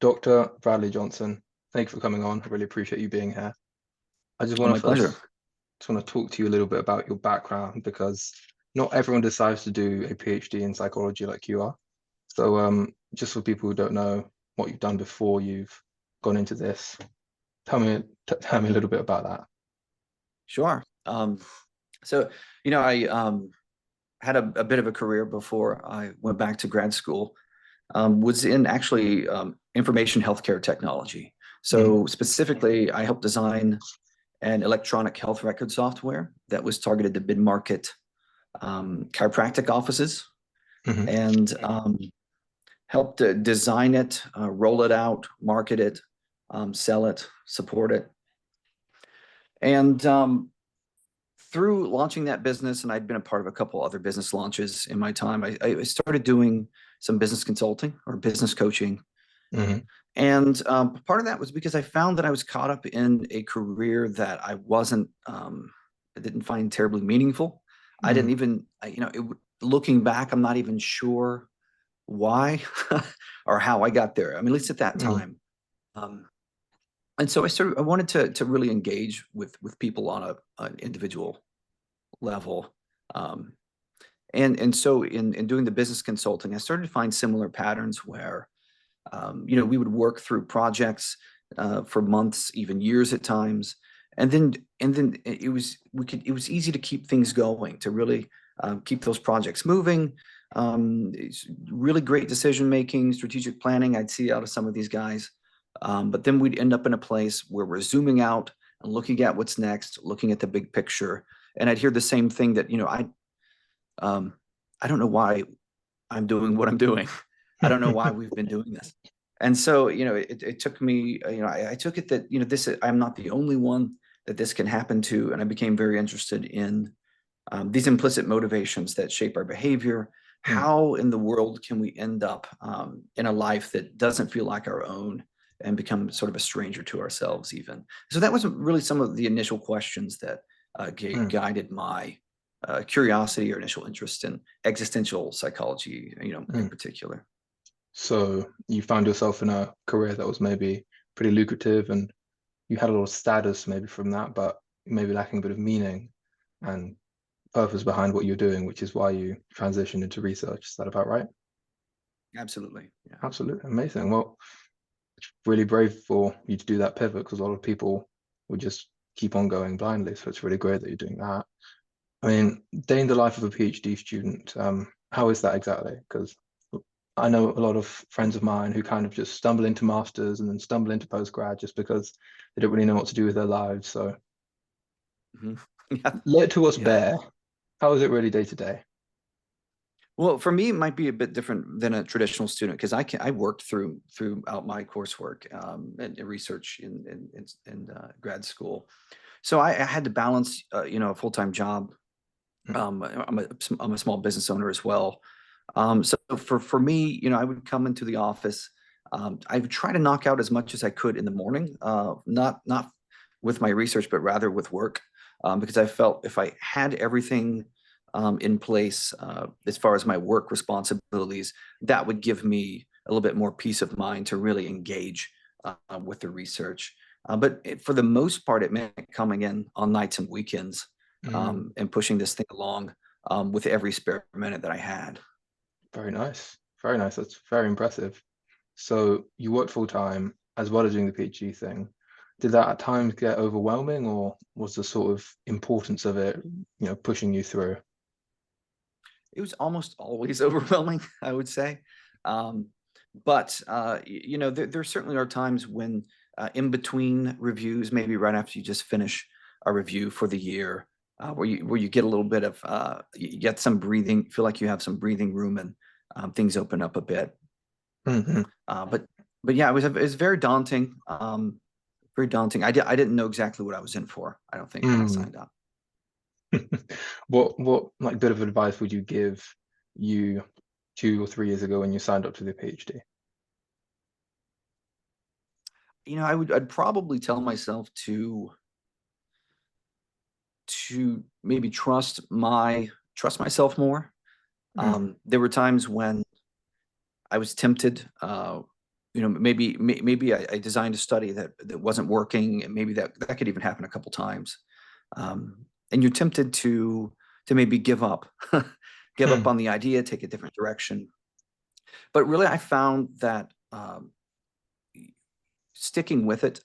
Dr. Bradley Johnson, thank you for coming on. I really appreciate you being here. I just Oh, want my to first pleasure. just want to talk to you a little bit about your background because not everyone decides to do a PhD in psychology like you are. So, just for people who don't know what you've done before you've gone into this, tell me a little bit about that. Sure. So, I had a bit of a career before I went back to grad school. Was in actually information healthcare technology. Mm, So specifically, I helped design an electronic health record software that was targeted to mid-market chiropractic offices hmm and helped design it, roll it out, market it, sell it, support it. And through launching that business, and I'd been a part of a couple other business launches in my time, I started doing some business consulting or business coaching. hmm And part of that was because I found that I was caught up in a career that I didn't find terribly meaningful. I didn't mm, even, looking back, I'm not even sure why or how I got there. I mean, at least at that mm, time. Um, and so I wanted to really engage with people on an individual level. Um, and so in doing the business consulting, I started to find similar patterns where we would work through projects for months, even years at times, and then it was easy to keep things going, to really keep those projects moving. It's really great decision making, strategic planning. I'd see out of some of these guys, but then we'd end up in a place where we're zooming out and looking at what's next, looking at the big picture. And I'd hear the same thing that um, I don't know why I'm doing what I'm doing. I don't know why we've been doing this. And so, it took me, I took it that, I'm not the only one that this can happen to. And I became very interested in these implicit motivations that shape our behavior. mm. How in the world can we end up in a life that doesn't feel like our own and become sort of a stranger to ourselves, even? So that was really some of the initial questions that Mm. guided my curiosity or initial interest in existential psychology, in Mm. particular. So you found yourself in a career that was maybe pretty lucrative and you had a lot of status maybe from that, but maybe lacking a bit of meaning and purpose behind what you're doing, which is why you transitioned into research. Is that about right? Absolutely. Yeah. Absolutely. Amazing. Well, it's really brave for you to do that pivot because a lot of people would just keep on going blindly. So it's really great that you're doing that. I mean, day in the life of a PhD student, how is that exactly? Because I know a lot of friends of mine who kind of just stumble into masters and then stumble into postgrad just because they don't really know what to do with their lives. So Mhm. Yeah. lay it to us Yeah. bare. How is it really day to day? Well, for me, it might be a bit different than a traditional student because I worked throughout my coursework and research in grad school. So I had to balance, a full-time job. Mm, I'm a small business owner as well. So for me, I would come into the office. I would try to knock out as much as I could in the morning, not with my research, but rather with work, because I felt if I had everything in place as far as my work responsibilities, that would give me a little bit more peace of mind to really engage with the research. For the most part, it meant coming in on nights and weekends mm, and pushing this thing along with every spare minute that I had. very nice. Very nice. That's very impressive. So you worked full time as well as doing the PhD thing. Did that at times get overwhelming, or was the sort of importance of it, pushing you through? It was almost always overwhelming, I would say. Um, but there certainly are times when in between reviews, maybe right after you just finish a review for the year, where you get a little bit of you get some breathing, feel like you have some breathing room, and things open up a bit. hmm Uh, but but yeah, it was very daunting. Very daunting. I didn't know exactly what I was in for, I don't think, when I Mm. signed up. What like bit of advice would you give you 2 or 3 years ago when you signed up to the PhD? I'd probably tell myself to maybe trust myself more. Mm, There were times when I was tempted maybe I designed a study that wasn't working, and maybe that could even happen a couple times. And you're tempted to maybe give up, give up Mm. on the idea, take a different direction. But really, I found that sticking with it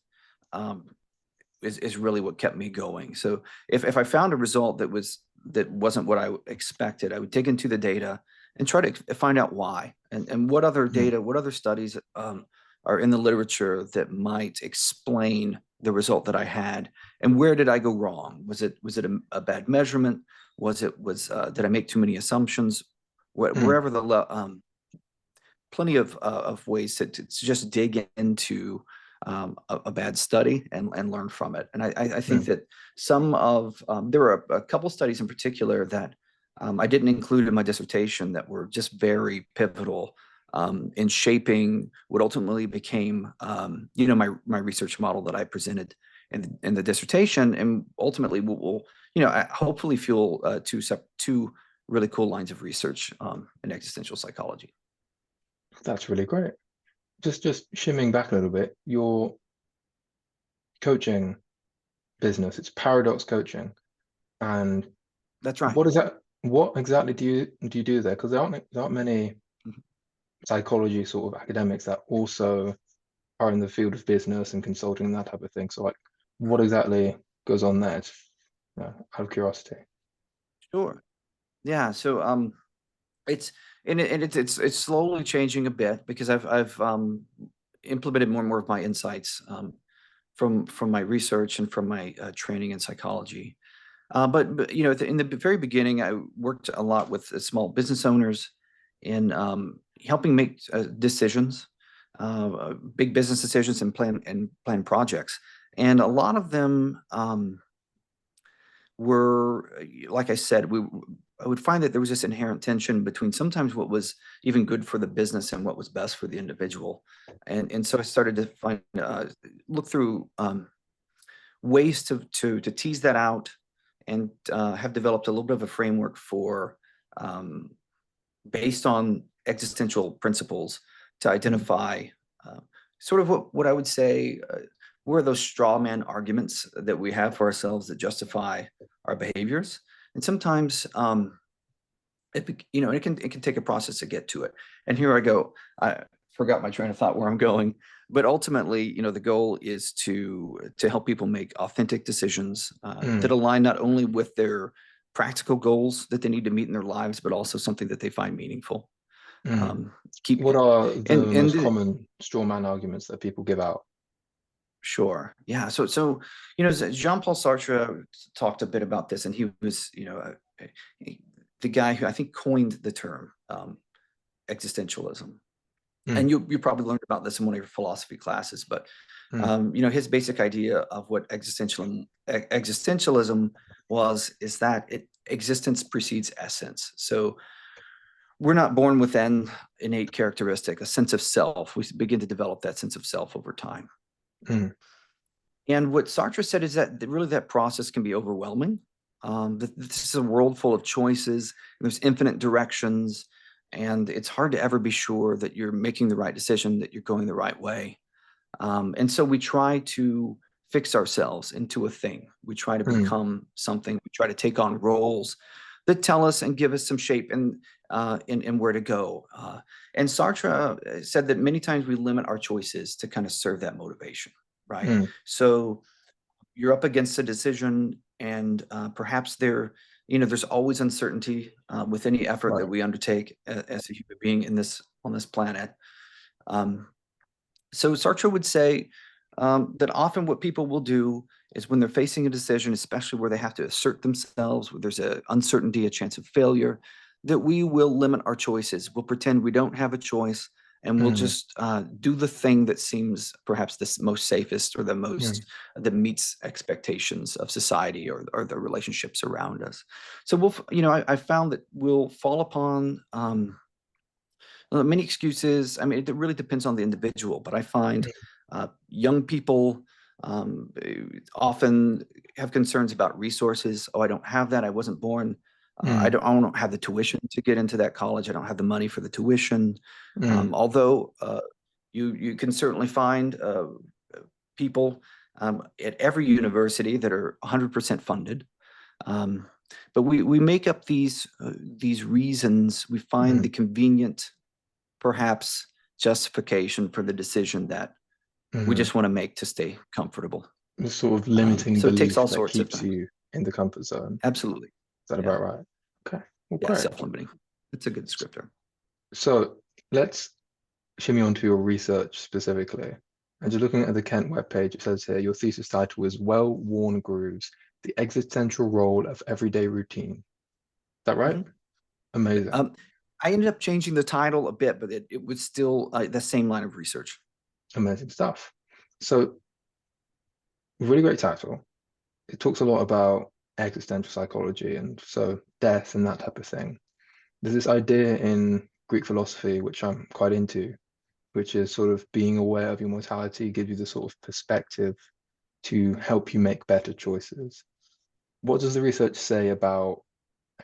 is really what kept me going. So if I found a result that wasn't what I expected, I would dig into the data and try to find out why, and what other Mm. data, what other studies are in the literature that might explain the result that I had, and where did I go wrong? Was it a bad measurement? Did I make too many assumptions? Mm. Wherever plenty of ways to just dig into a bad study and learn from it. And I think Mm. that there were a couple studies in particular that I didn't include in my dissertation that were just very pivotal in shaping what ultimately became, my research model that I presented in the dissertation, and ultimately will hopefully fuel two really cool lines of research in existential psychology. That's really great. Just shimming back a little bit, your coaching business, it's Paradox Coaching. And That's right. what is that? What exactly do you do there? Because there aren't many Mhm. psychology sort of academics that also are in the field of business and consulting and that type of thing. So like, what exactly goes on there? It's, out of curiosity. Sure. Yeah. So it's it's slowly changing a bit because I've implemented more and more of my insights from my research and from my training in psychology. But in the very beginning, I worked a lot with small business owners in helping make decisions, big business decisions, and plan projects. And a lot of them were, like I said, I would find that there was this inherent tension between sometimes what was even good for the business and what was best for the individual. And so I started to look through ways to tease that out, and have developed a little bit of a framework for um, based on existential principles to Mm. identify uh, sort of what I would say were those straw man arguments that we have for ourselves that justify our behaviors. And sometimes it can take a process to get to it. And here I go. I forgot my train of thought where I'm going. But ultimately, the goal is to help people make authentic decisions that Mm. align not only with their practical goals that they need to meet in their lives, but also something that they find meaningful. Mm. Um, keep What are the and most common straw man arguments that people give out? Sure. Yeah. Jean-Paul Sartre talked a bit about this, and he was, the guy who I think coined the term existentialism. Mm. And you probably learned about this in one of your philosophy classes, but Mm. his basic idea of what existentialism is that existence precedes essence. So we're not born with an innate characteristic, a sense of self. We begin to develop that sense of self over time. Mm. And what Sartre said is that really that process can be overwhelming. This is a world full of choices, and there's infinite directions, and it's hard to ever be sure that you're making the right decision, that you're going the right way. And so we try to fix ourselves into a thing. We try to Mm. become something. We try to take on roles that tell us and give us some shape and where to go. And Sartre said that many times we limit our choices to kind of serve that motivation, right? Mm. So you're up against a decision, and perhaps there's always uncertainty with any effort that Right. we undertake as a human being on this planet. Um, so Sartre would say that often what people will do is when they're facing a decision, especially where they have to assert themselves, where there's a uncertainty, a chance of failure, that we will limit our choices. We'll pretend we don't have a choice, and we'll Mm. just do the thing that seems perhaps the most safest, or Mm. that meets expectations of society, or the relationships around us. So I found that we'll fall upon many excuses. I mean, it really depends on the individual, but I find young people often have concerns about resources. Oh, I don't have that. I wasn't born. Mm. I don't have the tuition to get into that college. I don't have the money for the tuition. Mm. Although, You can certainly find people at every university that are 100% funded. But we make up these reasons. We find the convenient, perhaps, justification for the decision that we just want to make to stay comfortable. The sort of limiting So it takes belief all that sorts of keeps you in the comfort zone. Absolutely. Is that about right? Okay, well, Yeah, great. self-limiting. It's a good descriptor. So let's shimmy on to your research specifically. And just looking at the Kent webpage, it says here your thesis title is Well-Worn Grooves, the Existential Role of Everyday Routine. Is that right? Amazing. I ended up changing the title a bit, but it was still the same line of research. Amazing stuff. So, really great title. It talks a lot about existential psychology and so death and that type of thing. There's this idea in Greek philosophy, which I'm quite into, which is sort of being aware of your mortality gives you the sort of perspective to help you make better choices. What does the research say about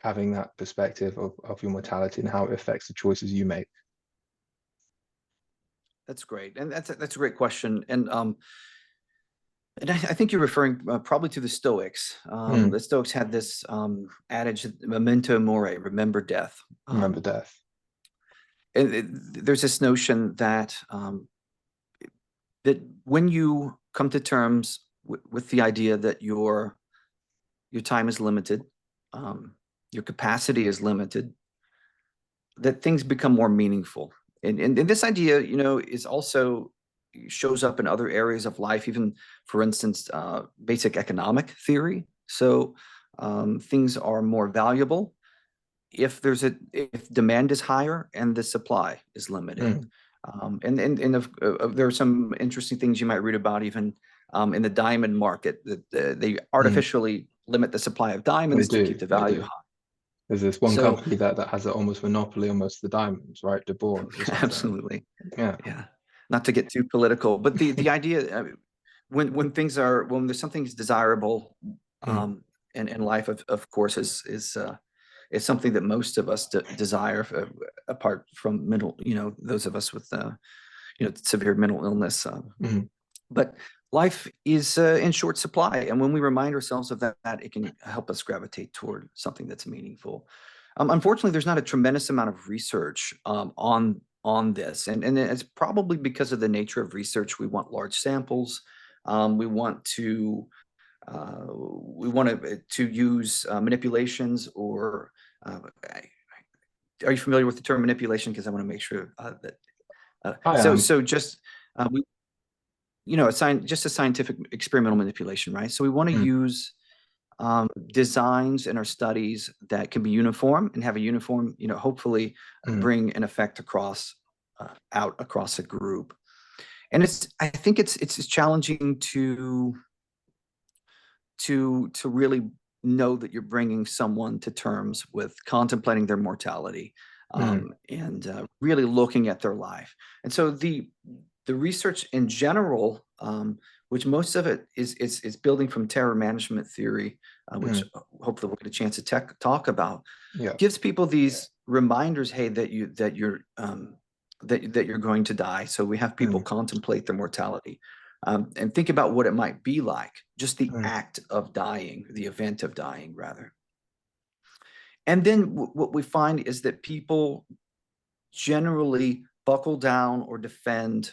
having that perspective of your mortality and how it affects the choices you make? That's great, and that's a great question, and I think you're referring probably to the Stoics. The Stoics had this adage, "Memento mori," remember death. Remember death. And there's this notion that that when you come to terms with the idea that your time is limited, your capacity is limited, that things become more meaningful. And this idea, is also shows up in other areas of life, even, for instance, basic economic theory. So things are more valuable if demand is higher and the supply is limited. And there are some interesting things you might read about even in the diamond market, that they artificially limit the supply of diamonds to keep the value high. There's this one company that has an almost monopoly on most of the diamonds, right? De Boer or something. Absolutely. Yeah. Not to get too political, but the idea, when there's something desirable in life, of course, is something that most of us desire, apart from those of us with severe mental illness. But life is in short supply, and when we remind ourselves of that, it can help us gravitate toward something that's meaningful. Unfortunately, there's not a tremendous amount of research on this, and it's probably because of the nature of research. We want large samples. We want to use manipulations, or are you familiar with the term manipulation? Because I want to make sure that just just a scientific experimental manipulation, right? So we want to use designs in our studies that can be uniform and have a uniform, hopefully bring an effect across a group. And I think it's challenging to really know that you're bringing someone to terms with contemplating their mortality, and really looking at their life. And so the research in general, which most of it is building from terror management theory, which hopefully we'll get a chance to talk about, gives people these reminders, hey, that you're going to die. So we have people contemplate their mortality, and think about what it might be like, just the act of dying, the event of dying, rather. And then what we find is that people generally buckle down or defend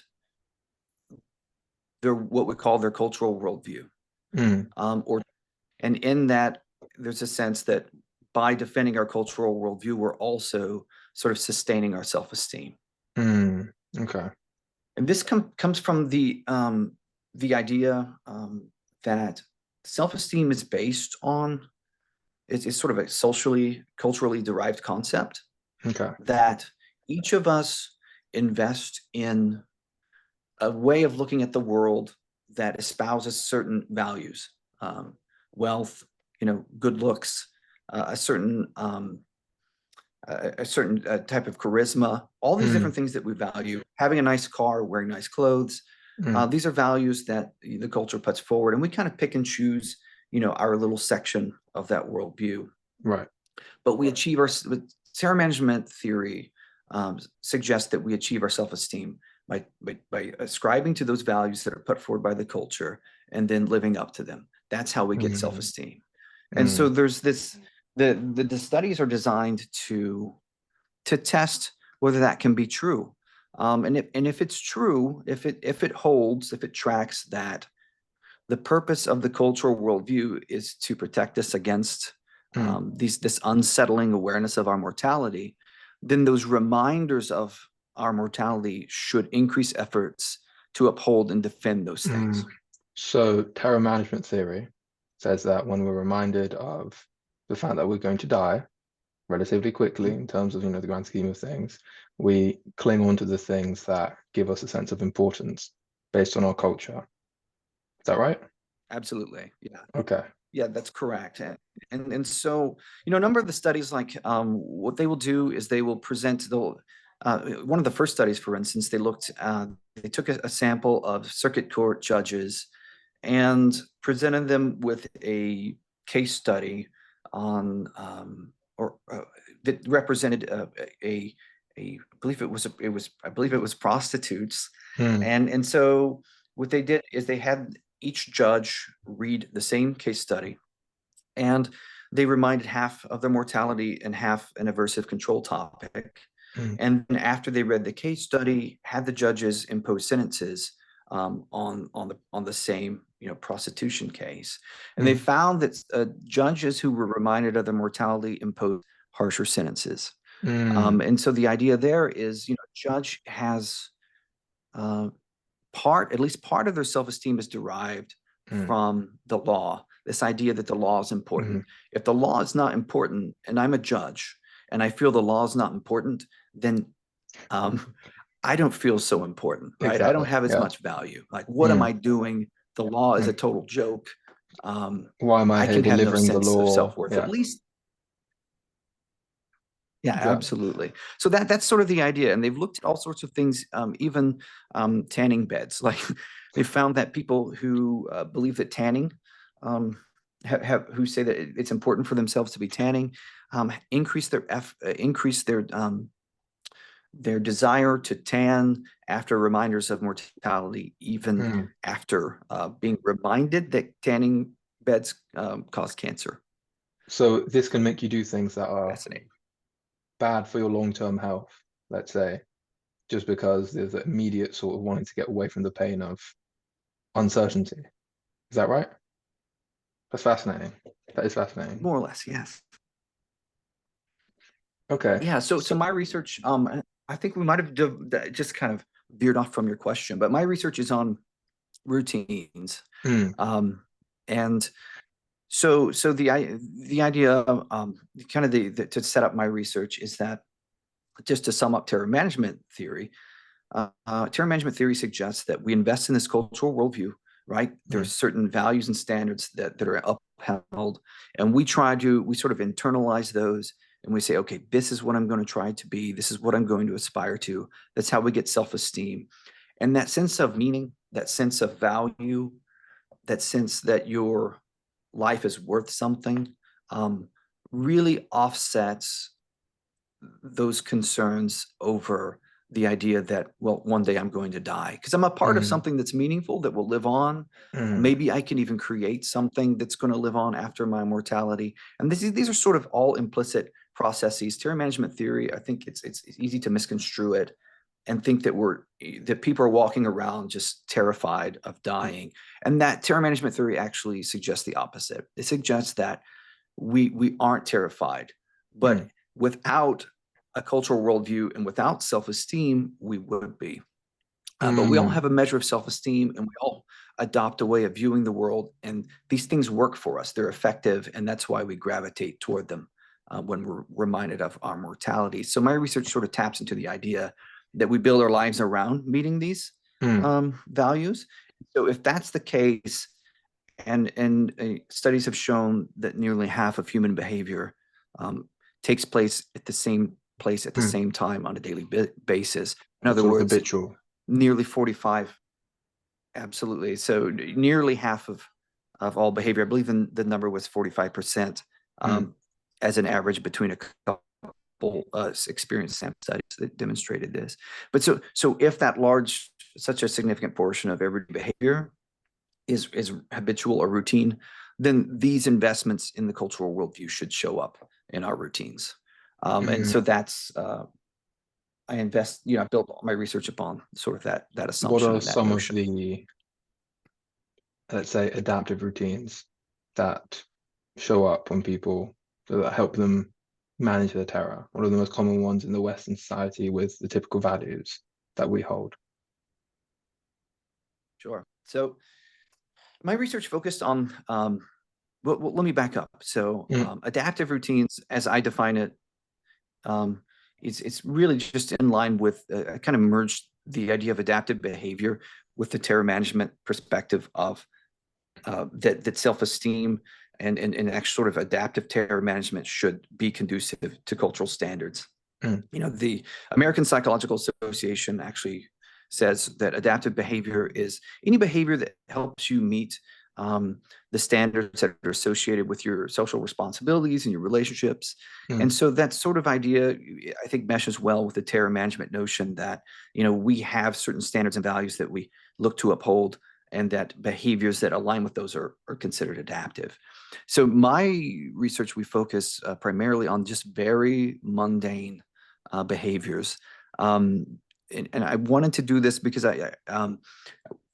what we call their cultural worldview. And in that, there's a sense that by defending our cultural worldview, we're also sort of sustaining our self-esteem. Okay. And this comes from the idea that self-esteem is based on, it's sort of a culturally derived concept. Okay. That each of us invest in a way of looking at the world that espouses certain values, wealth, good looks, a certain type of charisma, all these different things that we value, having a nice car, wearing nice clothes. These are values that the culture puts forward, and we kind of pick and choose, our little section of that worldview. Right. But we achieve with terror management theory, suggests that we achieve our self-esteem by ascribing to those values that are put forward by the culture and then living up to them. That's how we get self-esteem. And so there's this, the studies are designed to test whether that can be true. And if it's true, if it holds, if it tracks that the purpose of the cultural worldview is to protect us against this unsettling awareness of our mortality, then those reminders of our mortality should increase efforts to uphold and defend those things. So terror management theory says that when we're reminded of the fact that we're going to die relatively quickly in terms of, the grand scheme of things, we cling on to the things that give us a sense of importance based on our culture. Is that right? Absolutely. Yeah. Okay. Yeah, that's correct. And so, a number of the studies, like what they will do is they will present one of the first studies, for instance, they took a sample of circuit court judges and presented them with a case study on that represented I believe it was prostitutes. And so what they did is they had each judge read the same case study, and they reminded half of their mortality and half an aversive control topic. And then after they read the case study, had the judges impose sentences on the same prostitution case. And they found that judges who were reminded of their mortality imposed harsher sentences. And so the idea there is, judge has at least part of their self-esteem is derived from the law. This idea that the law is important. If the law is not important, and I'm a judge, and I feel the law is not important, then I don't feel so important, right? Exactly. I don't have as much value. Like, what am I doing? The law is a total joke. Why am I here can have no delivering the sense of law? self-worth, at least. Yeah, absolutely. So that's sort of the idea. And they've looked at all sorts of things, even tanning beds. Like, they found that people who believe that tanning, who say that it's important for themselves to be tanning, increase their desire to tan after reminders of mortality, even after being reminded that tanning beds cause cancer. So this can make you do things that are Fascinating. bad for your long-term health, let's say, just because there's an immediate sort of wanting to get away from the pain of uncertainty. Is that right? That's fascinating. That is fascinating. More or less, yes. Okay. Yeah. So my research, I think we might have just kind of veered off from your question, but my research is on routines. And so the idea, kind of to set up my research is that, just to sum up terror management theory, terror management theory suggests that we invest in this cultural worldview, right? There's certain values and standards that are upheld, and we sort of internalize those, and we say, okay, this is what I'm going to try to be. This is what I'm going to aspire to. That's how we get self-esteem. And that sense of meaning, that sense of value, that sense that your life is worth something, really offsets those concerns over the idea that, well, one day I'm going to die, because I'm a part of something that's meaningful, that will live on. Maybe I can even create something that's going to live on after my mortality. And these are sort of all implicit processes. Terror management theory, I think it's easy to misconstrue it and think that people are walking around just terrified of dying. And that terror management theory actually suggests the opposite. It suggests that we aren't terrified, but without a cultural worldview and without self-esteem, we would be. But we all have a measure of self-esteem, and we all adopt a way of viewing the world, and these things work for us. They're effective, and that's why we gravitate toward them when we're reminded of our mortality. So my research sort of taps into the idea that we build our lives around meeting these values. So if that's the case, and studies have shown that nearly half of human behavior takes place at the same time on a daily basis. In other words, habitual. Nearly 45. Absolutely. So nearly half of all behavior, I believe the number was 45%, as an average between a couple experience sample studies that demonstrated this. But so if that such a significant portion of everyday behavior is habitual or routine, then these investments in the cultural worldview should show up in our routines. And so that's I built my research upon sort of that What assumption are and that some of notion. the, let's say, adaptive routines that show up when people, that help them manage their terror? What are the most common ones in the Western society with the typical values that we hold? Sure. So my research focused on, well, let me back up. So adaptive routines, as I define it, it's really just in line with, I kind of merged the idea of adaptive behavior with the terror management perspective of that self-esteem and actual sort of adaptive terror management should be conducive to cultural standards. The American Psychological Association actually says that adaptive behavior is any behavior that helps you meet the standards that are associated with your social responsibilities and your relationships. And so that sort of idea, I think, meshes well with the terror management notion that, we have certain standards and values that we look to uphold, and that behaviors that align with those are considered adaptive. So my research, we focus primarily on just very mundane behaviors. And I wanted to do this because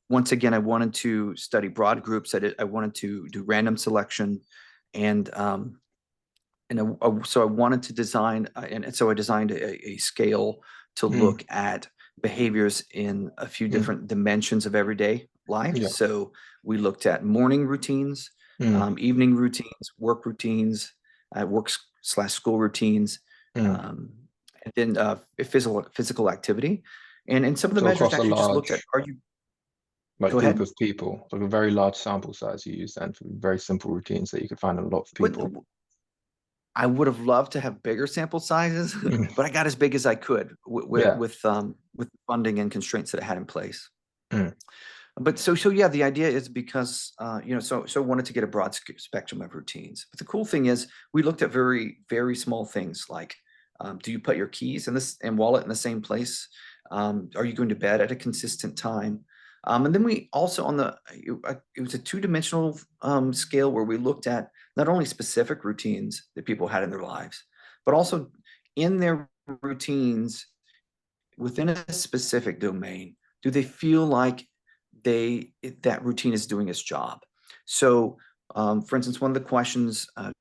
once again, I wanted to study broad groups. I wanted to do random selection, and so I wanted to design, and so I designed a scale to look at behaviors in a few different dimensions of everyday life. Yeah. So we looked at morning routines, evening routines, work routines, work/school routines, and then physical activity. And some of the So measures across a actually just looked at, large, go group ahead. of people, like a very large sample size you use then for very simple routines that you could find in a lot of people. I would have loved to have bigger sample sizes, but I got as big as I could Yeah. with funding and constraints that I had in place. But so yeah, the idea is because so I wanted to get a broad spectrum of routines. But the cool thing is we looked at very, very small things like, do you put your keys and wallet in the same place? Are you going to bed at a consistent time? And then we also it was a two-dimensional scale where we looked at not only specific routines that people had in their lives, but also in their routines within a specific domain. Do they feel like that routine is doing its job? So, for instance, one of the questions I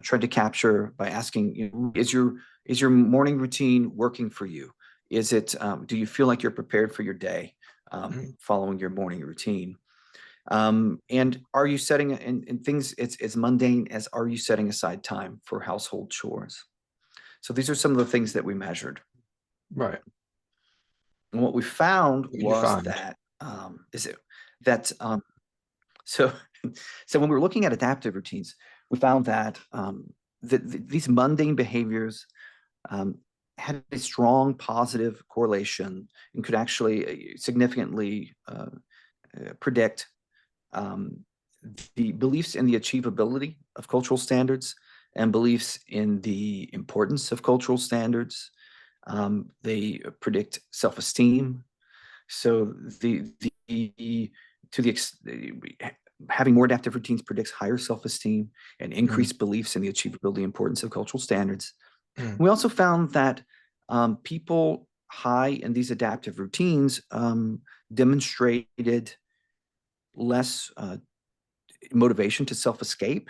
tried to capture by asking, is your morning routine working for you? Is it? Do you feel like you're prepared for your day following your morning routine? And are you setting in things as mundane as, are you setting aside time for household chores? So these are some of the things that we measured. Right. And what we found What did you was find? so when we were looking at adaptive routines, we found that these mundane behaviors had a strong positive correlation and could actually significantly predict the beliefs in the achievability of cultural standards and beliefs in the importance of cultural standards. They predict self-esteem. So having more adaptive routines predicts higher self-esteem and increased beliefs in the achievability and importance of cultural standards. We also found that people high in these adaptive routines demonstrated less motivation to self-escape,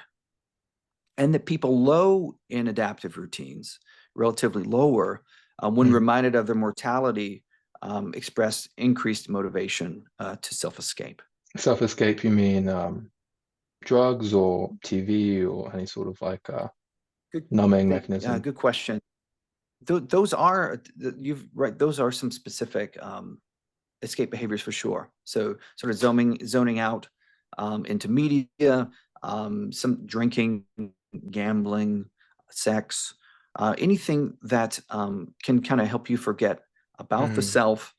and that people low in adaptive routines, relatively lower, when reminded of their mortality, expressed increased motivation to self-escape. Self-escape, you mean drugs or TV or any sort of like numbing mechanism? Good question. Those are those are some specific escape behaviors for sure. So sort of zoning out into media, some drinking, gambling, sex, anything that can kind of help you forget about the self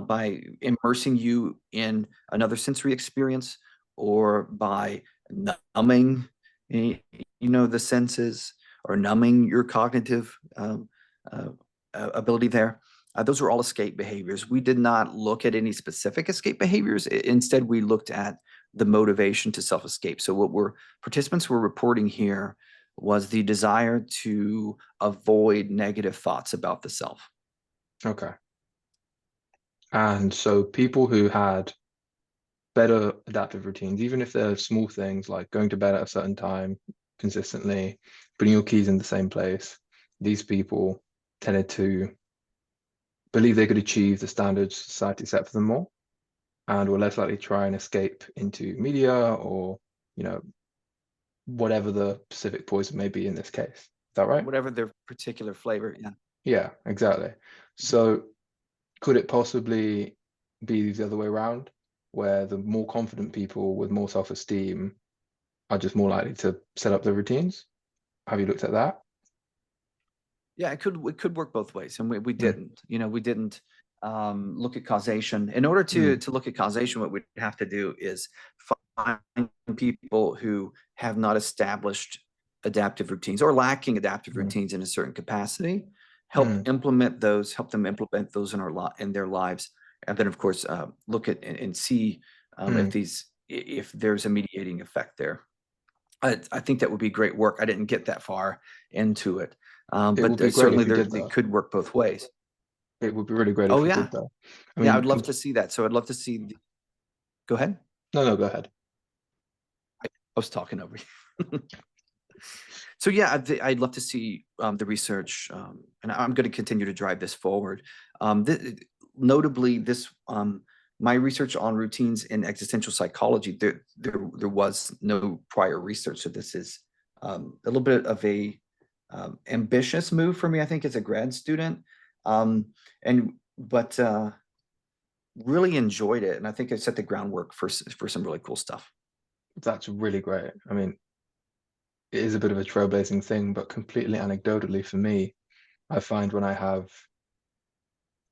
by immersing you in another sensory experience, or by numbing the senses, or numbing your cognitive ability there. Those were all escape behaviors. We did not look at any specific escape behaviors. Instead, we looked at the motivation to self-escape. So what participants were reporting here was the desire to avoid negative thoughts about the self. Okay. And so people who had better adaptive routines, even if they're small things like going to bed at a certain time consistently, putting your keys in the same place, these people tended to believe they could achieve the standards society set for them more, and were less likely to try and escape into media or, you know, whatever the specific poison may be in this case. Is that right? Whatever their particular flavor, yeah. Yeah, exactly. So could it possibly be the other way around, where the more confident people with more self-esteem are just more likely to set up their routines? Have you looked at that? Yeah, it could work both ways, and we Mm, didn't. We didn't look at causation. In order mm, to look at causation, what we'd have to do is find people who have not established adaptive routines or lacking adaptive mm, routines in a certain capacity, help mm, them implement those in their lives, and then of course look at and see mm. if there's a mediating effect there. I think that would be great work. I didn't get that far into it. It would But be great certainly if you did they though. could work both ways. It would be really great if Oh you yeah. did though. I Yeah, mean, I'd love to see that. So I'd love to see go ahead. no, no, go ahead. I was talking over you. So yeah, I'd love to see the research, and I'm going to continue to drive this forward. Notably, my research on routines in existential psychology, there was no prior research, so this is a little bit of a ambitious move for me, I think, as a grad student, and but really enjoyed it, and I think I set the groundwork for some really cool stuff. That's really great. I mean, it is a bit of a trailblazing thing, but completely anecdotally for me, I find when I have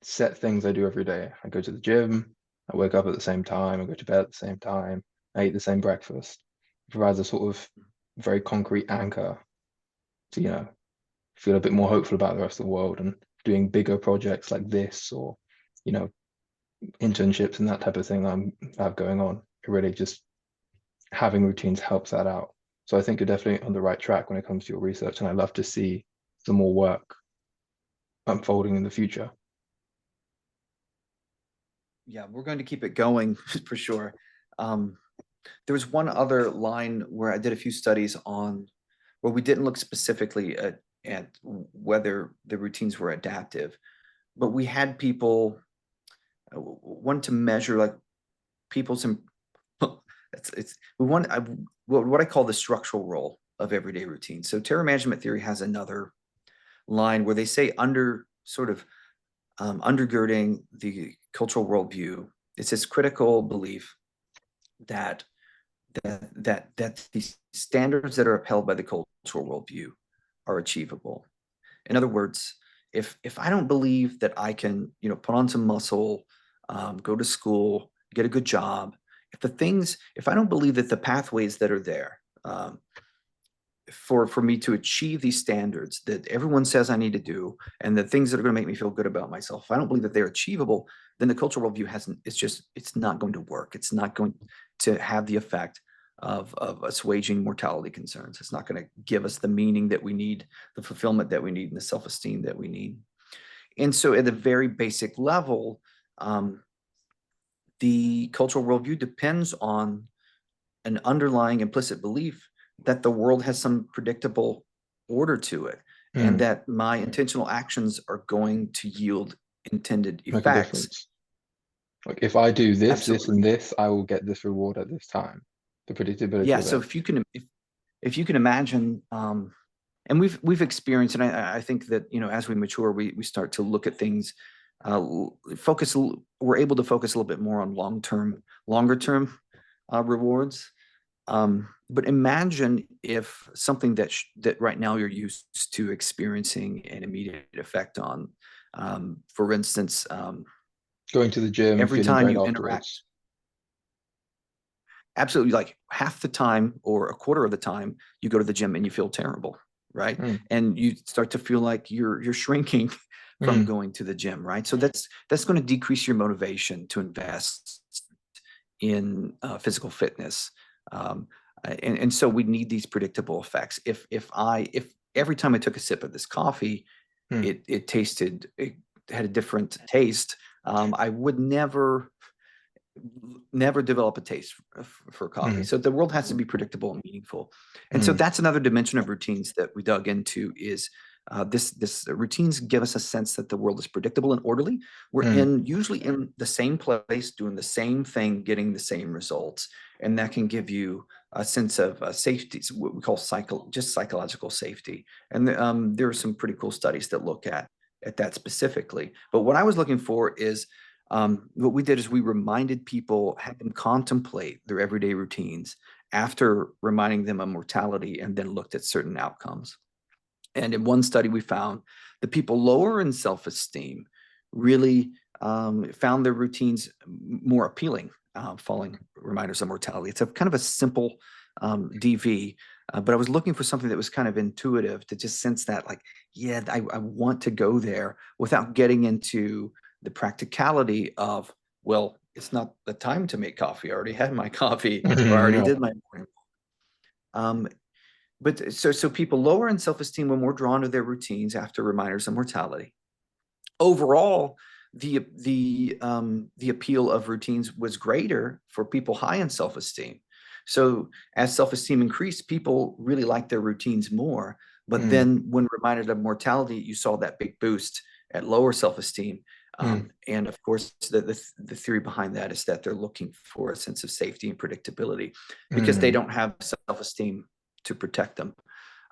set things I do every day, I go to the gym, I wake up at the same time, I go to bed at the same time, I eat the same breakfast. It provides a sort of very concrete anchor to, feel a bit more hopeful about the rest of the world and doing bigger projects like this or, you know, internships and that type of thing I have going on. It really just having routines helps that out. So I think you're definitely on the right track when it comes to your research, and I love to see some more work unfolding in the future. Yeah, we're going to keep it going for sure. Um, there was one other line where I did a few studies on where we didn't look specifically at whether the routines were adaptive, but we had people want to measure like people's it's we want what I call the structural role of everyday routine. So terror management theory has another line where they say undergirding the cultural worldview, it's this critical belief that the standards that are upheld by the cultural worldview are achievable. In other words, if I don't believe that I can, put on some muscle, go to school, get a good job, if I don't believe that the pathways that are there for me to achieve these standards that everyone says I need to do, and the things that are going to make me feel good about myself, if I don't believe that they're achievable, then the cultural worldview it's not going to work. It's not going to have the effect of assuaging mortality concerns. It's not going to give us the meaning that we need, the fulfillment that we need, and the self-esteem that we need. And so at a very basic level, the cultural worldview depends on an underlying implicit belief that the world has some predictable order to it, and Mm, that my intentional actions are going to yield intended make a effects. difference. Like if I do this, this, Absolutely. and this, I will get this reward at this time. The predictability Yeah. of So it. if you can imagine, and we've experienced, and I think that as we mature, we start to look at things, we're able to focus a little bit more on longer term rewards. But imagine if something that right now you're used to experiencing an immediate effect on, for instance, Going to the gym, every feeling time great you interact, afterwards. absolutely, like half the time or a quarter of the time you go to the gym and you feel terrible, right? Mm. And you start to feel like you're shrinking from Mm. going to the gym, right? So that's going to decrease your motivation to invest in physical fitness. And so we need these predictable effects. If every time I took a sip of this coffee, Mm. it had a different taste, I would never develop a taste for coffee. Mm. So the world has to be predictable and meaningful. And so Mm. that's another dimension of routines that we dug into is this routines give us a sense that the world is predictable and orderly. We're Mm. usually in the same place, doing the same thing, getting the same results. And that can give you a sense of safety, what we call psychological safety. And there are some pretty cool studies that look at that specifically. But what I was looking for is what we did is we reminded people, had them contemplate their everyday routines after reminding them of mortality, and then looked at certain outcomes. And in one study, we found the people lower in self-esteem really found their routines more appealing, following reminders of mortality. It's a kind of a simple DV, but I was looking for something that was kind of intuitive to just sense that, like, yeah, I want to go there without getting into the practicality of, well, it's not the time to make coffee. I already had my coffee, or I already No. did my morning. But so people lower in self-esteem when more drawn to their routines after reminders of mortality. Overall, the appeal of routines was greater for people high in self-esteem. So as self-esteem increased, people really liked their routines more. But Mm. then when reminded of mortality, you saw that big boost at lower self-esteem. And of course, the theory behind that is that they're looking for a sense of safety and predictability because they Mm. don't have self-esteem to protect them.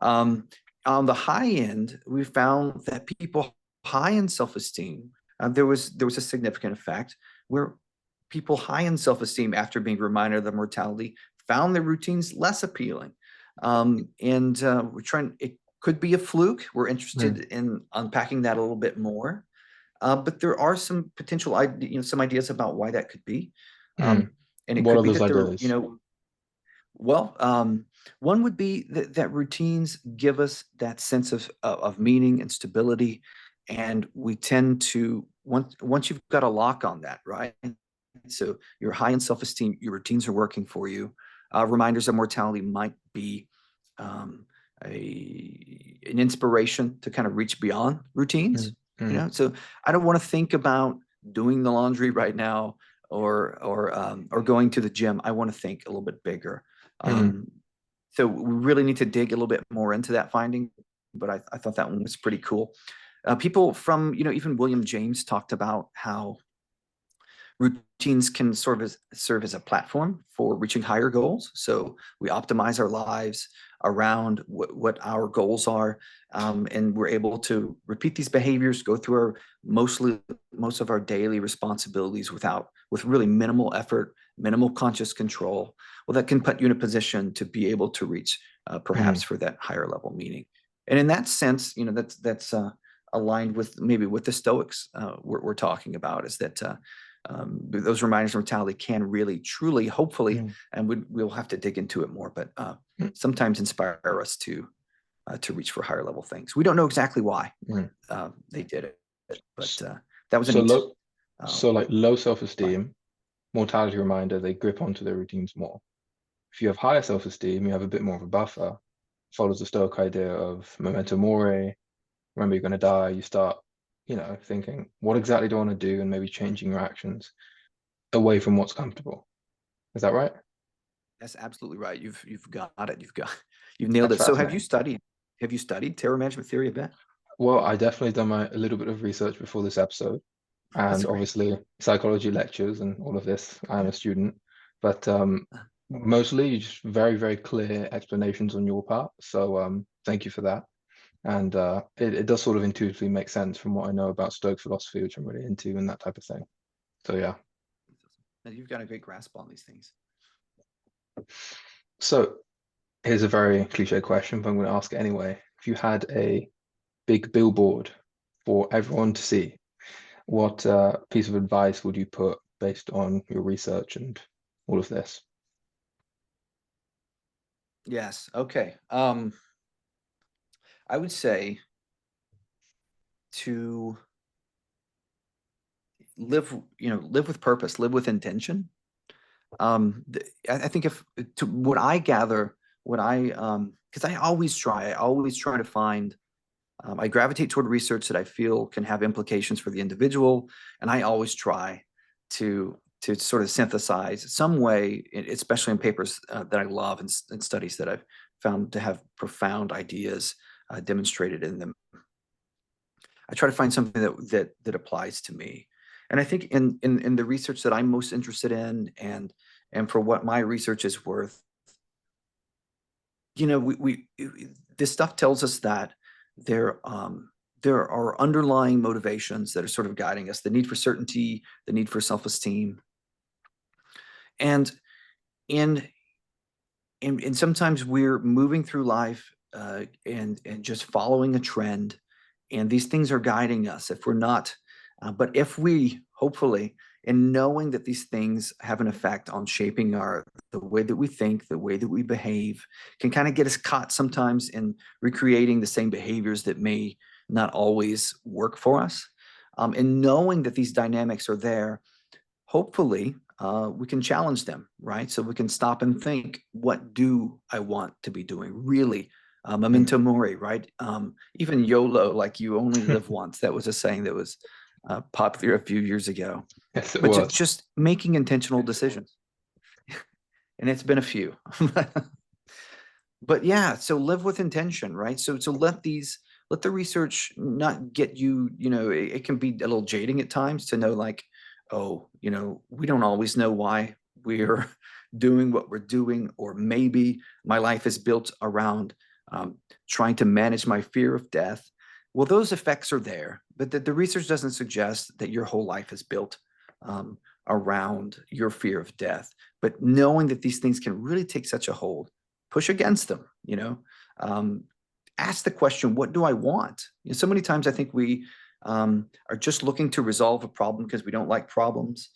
On the high end, we found that people high in self-esteem, there was a significant effect where people high in self-esteem after being reminded of the mortality found their routines less appealing. And we're trying, it could be a fluke. We're interested in unpacking that a little bit more. But there are some potential, some ideas about why that could be. Mm. And it What could are be those that there, ideas? well, one would be that routines give us that sense of meaning and stability, and we tend to once you've got a lock on that, right? So you're high in self-esteem, your routines are working for you. Reminders of mortality might be an inspiration to kind of reach beyond routines. Mm. So I don't want to think about doing the laundry right now or going to the gym. I want to think a little bit bigger. Mm. So we really need to dig a little bit more into that finding, but I thought that one was pretty cool. People from, even William James talked about how routines can serve as a platform for reaching higher goals. So we optimize our lives around what our goals are, and we're able to repeat these behaviors, go through most of our daily responsibilities with really minimal effort, minimal conscious control. Well, that can put you in a position to be able to reach perhaps for that higher level meaning. And in that sense, that's aligned with maybe what the Stoics we're talking about, is that those reminders of mortality can really, truly, hopefully, and we'll have to dig into it more, but sometimes inspire us to reach for higher level things. We don't know exactly why they did it, but that was a So neat. like low self-esteem, mortality reminder, they grip onto their routines more. If you have higher self-esteem, you have a bit more of a buffer. Follows the Stoic idea of memento mori. Remember, you're going to die. You start, thinking, what exactly do I want to do, and maybe changing your actions away from what's comfortable. Is that right? That's absolutely right. You've got it. You've nailed That's it. So fascinating. have you studied terror management theory a bit? Well, I definitely done a little bit of research before this episode, That's and great. obviously psychology lectures and all of this. I am a student, but mostly just very, very clear explanations on your part. So thank you for that. And it does sort of intuitively make sense from what I know about Stoic philosophy, which I'm really into, and that type of thing. So yeah. You've got a great grasp on these things. So here's a very cliche question, but I'm going to ask it anyway. If you had a big billboard for everyone to see, what piece of advice would you put based on your research and all of this? Yes. Okay. I would say to live with purpose, live with intention. I think if to what I gather, because I always try to find, I gravitate toward research that I feel can have implications for the individual, and I always try to sort of synthesize some way, especially in papers that I love and studies that I've found to have profound ideas demonstrated in them. I try to find something that applies to me. And I think in the research that I'm most interested in, and for what my research is worth, this stuff tells us that there are underlying motivations that are sort of guiding us: the need for certainty, the need for self-esteem, and and sometimes we're moving through life and just following a trend, and these things are guiding us if we're not. But if we, hopefully, in knowing that these things have an effect on shaping the way that we think, the way that we behave, can kind of get us caught sometimes in recreating the same behaviors that may not always work for us. And knowing that these dynamics are there, hopefully, we can challenge them, right? So we can stop and think, what do I want to be doing? Really, memento mori, right? Even YOLO, like you only live once. That was a saying that was popular a few years ago. Yes, it But was. just making intentional decisions. And it's been a few. But yeah, so live with intention, right? So let the research not get you, it can be a little jading at times to know, like, oh, we don't always know why we're doing what we're doing, or maybe my life is built around trying to manage my fear of death. Well, those effects are there, but the research doesn't suggest that your whole life is built around your fear of death. But knowing that these things can really take such a hold, push against them, ask the question, what do I want? So many times I think we are just looking to resolve a problem because we don't like problems.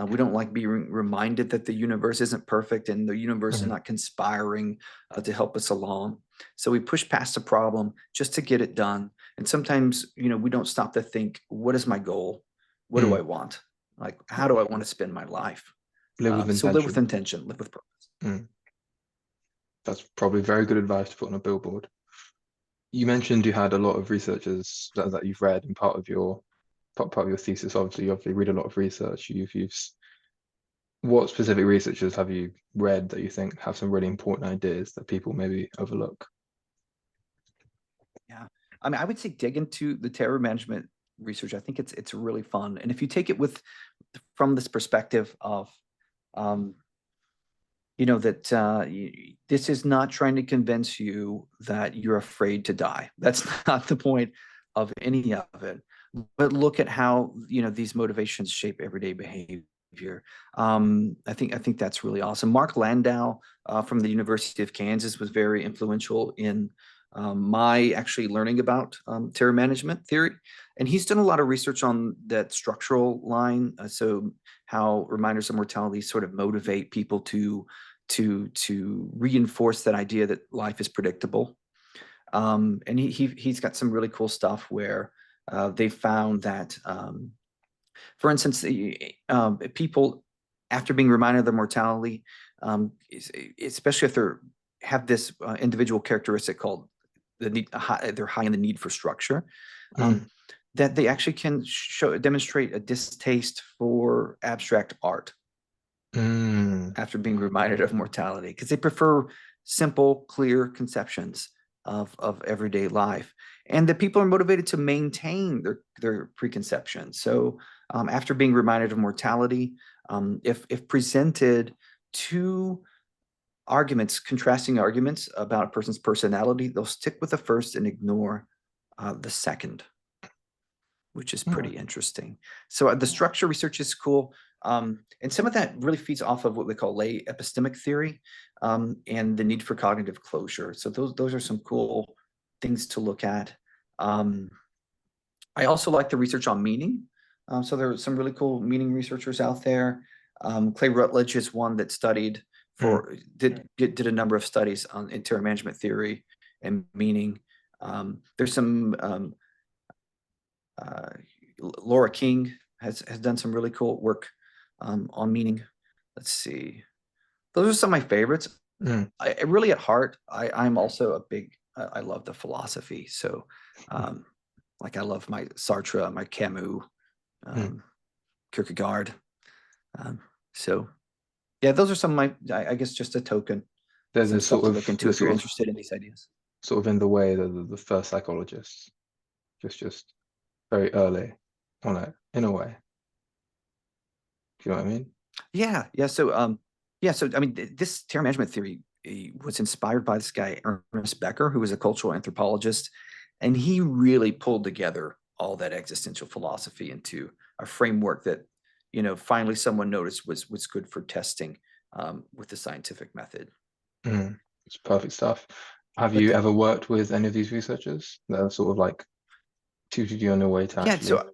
We don't like being reminded that the universe isn't perfect and the universe is not conspiring to help us along. So we push past the problem just to get it done. And sometimes, we don't stop to think, what is my goal? What do I want? Like, how do I want to spend my life? Live with So live with intention. intention, live with purpose. That's probably very good advice to put on a billboard. You mentioned you had a lot of researchers that you've read, and part of your thesis. Obviously, you read a lot of research. What specific researchers have you read that you think have some really important ideas that people maybe overlook? Yeah, I mean, I would say dig into the terror management research. I think it's really fun, and if you take it from this perspective of, that this is not trying to convince you that you're afraid to die. That's not the point of any of it. But look at how these motivations shape everyday behavior. I think that's really awesome. Mark Landau from the University of Kansas was very influential in my actually learning about terror management theory, and he's done a lot of research on that structural line. So how reminders of mortality sort of motivate people to reinforce that idea that life is predictable. And he's got some really cool stuff where they found that, for instance, people, after being reminded of their mortality, especially if they have this individual characteristic called they're high in the need for structure, that they actually can demonstrate a distaste for abstract art after being reminded of mortality, because they prefer simple, clear conceptions of everyday life, and that people are motivated to maintain their preconceptions. So after being reminded of mortality, if presented two contrasting arguments about a person's personality, they'll stick with the first and ignore the second, which is pretty interesting. So the structure research is cool. And some of that really feeds off of what we call lay epistemic theory and the need for cognitive closure. So those are some cool things to look at. I also like the research on meaning. So there are some really cool meaning researchers out there. Clay Rutledge is one that did a number of studies in terror management theory and meaning. There's some Laura King has done some really cool work on meaning. Let's see. Those are some of my favorites. Mm. I really at heart, I'm also a big, I love the philosophy. So like I love my Sartre, my Camus, Kierkegaard. So yeah, those are some of my, I guess just a token, There's some a stuff sort to of look into the if you're sort of interested in these ideas. sort of in the way that the first psychologists just very early on it in a way. Do you know what I mean? Yeah, yeah. So yeah, so I mean this terror management theory was inspired by this guy Ernest Becker, who was a cultural anthropologist, and he really pulled together all that existential philosophy into a framework that, you know, finally someone noticed was good for testing with the scientific method. It's perfect stuff. Have But you ever worked with any of these researchers that are sort of like tutored you on your way to yeah, actually? so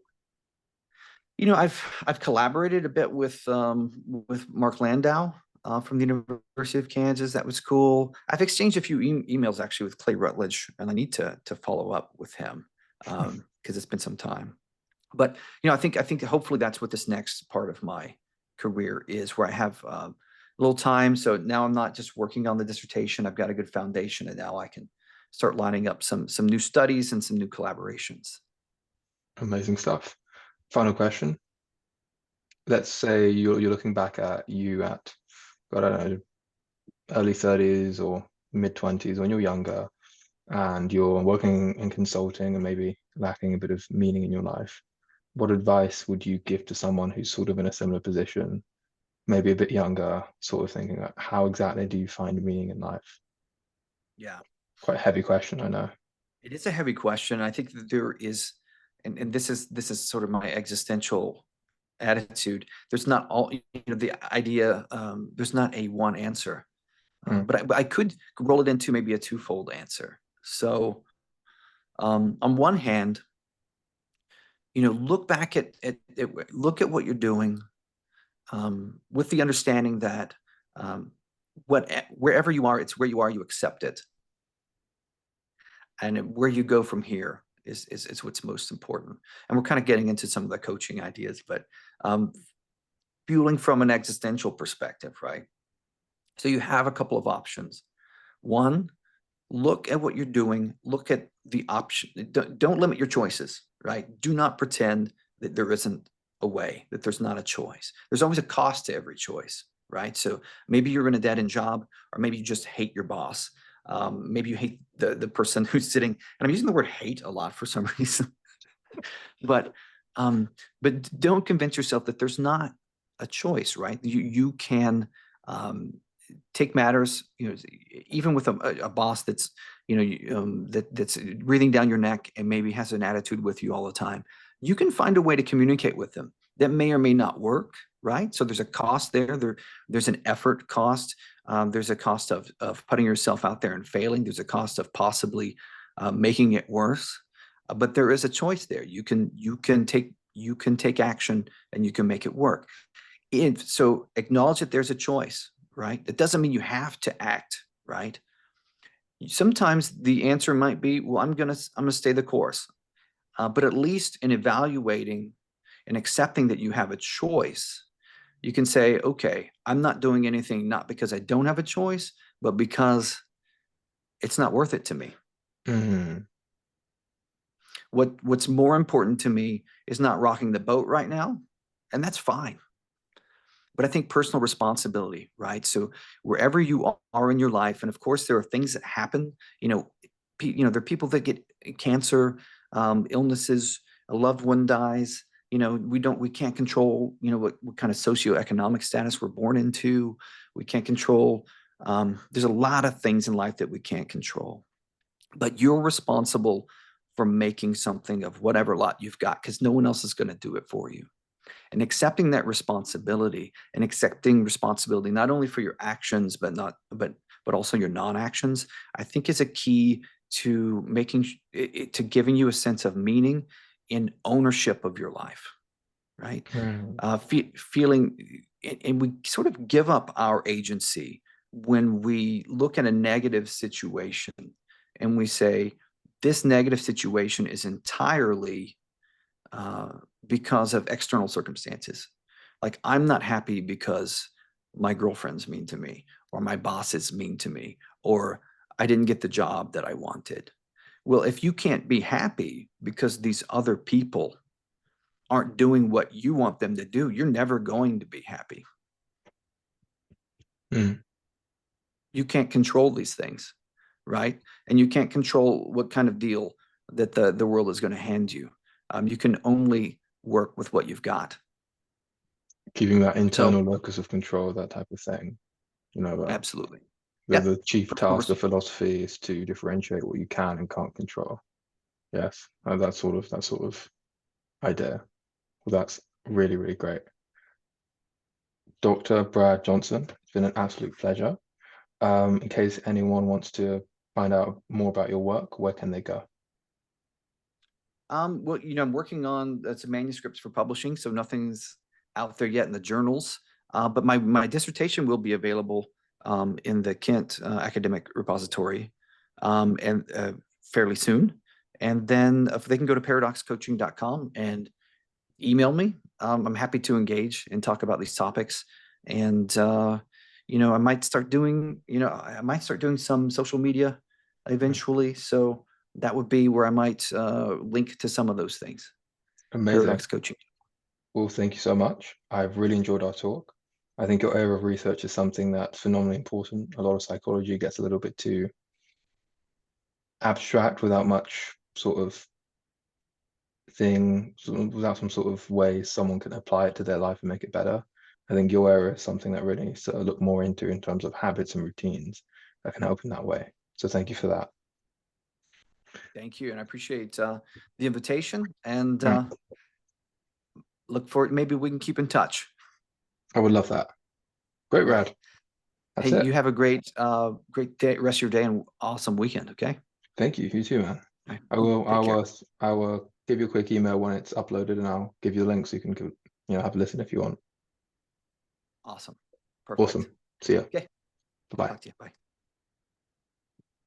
you know, I've collaborated a bit with Mark Landau from the University of Kansas. That was cool. I've exchanged a few emails actually with Clay Rutledge, and I need to follow up with him because it's been some time. But you know, I think hopefully that's what this next part of my career is, where I have a little time. So now I'm not just working on the dissertation. I've got a good foundation, and now I can start lining up some new studies and some new collaborations. Amazing stuff. Final question. Let's say you're looking back at you at, God, I don't know, early 30s or mid 20s when you're younger and you're working in consulting and maybe lacking a bit of meaning in your life. What advice would you give to someone who's sort of in a similar position, maybe a bit younger, sort of thinking like, how exactly do you find meaning in life? Yeah. Quite a heavy question, I know. It is a heavy question. I think that there is, and this is sort of my existential attitude. There's not all, you know, the idea, there's not a one answer, Mm, but I could roll it into maybe a twofold answer. So on one hand, you know, look back look at what you're doing with the understanding that wherever you are, it's where you are, you accept it. And where you go from here is what's most important. And we're kind of getting into some of the coaching ideas, but fueling from an existential perspective, right? So you have a couple of options. One, look at what you're doing. Look at the option. Don't limit your choices, right? Do not pretend that there isn't a way, that there's not a choice. There's always a cost to every choice, right? So maybe you're in a dead-end job, or maybe you just hate your boss. Maybe you hate the person who's sitting, and I'm using the word hate a lot for some reason, but don't convince yourself that there's not a choice, right? You can take matters, you know, even with a boss that's, you know, that's breathing down your neck and maybe has an attitude with you all the time. You can find a way to communicate with them that may or may not work, right? So there's a cost there. There's an effort cost. There's a cost of putting yourself out there and failing. There's a cost of possibly making it worse. But there is a choice there. You can take action and you can make it work. So acknowledge that there's a choice, right? It doesn't mean you have to act, right? Sometimes the answer might be, well, I'm gonna stay the course. But at least in evaluating and accepting that you have a choice, you can say, okay, I'm not doing anything not because I don't have a choice, but because it's not worth it to me. mm, What's more important to me is not rocking the boat right now, and that's fine. But I think personal responsibility, right? So wherever you are in your life, and of course there are things that happen, you know, there are people that get cancer, illnesses, a loved one dies. You know, we can't control, you know, what kind of socioeconomic status we're born into. We can't control. There's a lot of things in life that we can't control, but you're responsible for making something of whatever lot you've got, because no one else is going to do it for you. And accepting that responsibility, and accepting responsibility not only for your actions but also your non-actions, I think is a key to to giving you a sense of meaning and ownership of your life, right? mm, Feeling, and we sort of give up our agency when we look at a negative situation and we say, this negative situation is entirely because of external circumstances. Like, I'm not happy because my girlfriend's mean to me, or my boss is mean to me, or I didn't get the job that I wanted. Well, if you can't be happy because these other people aren't doing what you want them to do, you're never going to be happy. Mm. You can't control these things, right? And you can't control what kind of deal that the world is going to hand you. You can only work with what you've got. Keeping that internal So, locus of control, that type of thing. You know, absolutely. the, Yeah. the chief task of Purposeful. philosophy is to differentiate what you can and can't control. Yes, that sort of idea. Well, that's really, really great. Dr. Brad Johnson, it's been an absolute pleasure. In case anyone wants to find out more about your work, where can they go? Well, I'm working on some manuscripts for publishing, so nothing's out there yet in the journals. But my dissertation will be available in the Kent Academic Repository and fairly soon. And then if they can go to paradoxcoaching.com and email me, I'm happy to engage and talk about these topics. And I might start doing some social media eventually. So that would be where I might link to some of those things. Amazing. Paradox Coaching. Well, thank you so much. I've really enjoyed our talk. I think your area of research is something that's phenomenally important. A lot of psychology gets a little bit too abstract without much sort of thing, without some sort of way someone can apply it to their life and make it better. I think your area is something that really needs to look more into in terms of habits and routines that can help in that way. So thank you for that. Thank you. And I appreciate the invitation and Mm, look forward. Maybe we can keep in touch. I would love that. Great, All right. Rad. Hey, That's you it. have a great day, rest of your day, and awesome weekend. Okay. Thank you. You too, man. All right. I will. I Take care. will. I will give you a quick email when it's uploaded, and I'll give you a link so you can, have a listen if you want. Awesome. Perfect. Awesome. See ya. Okay. Bye bye. Talk to you. Bye.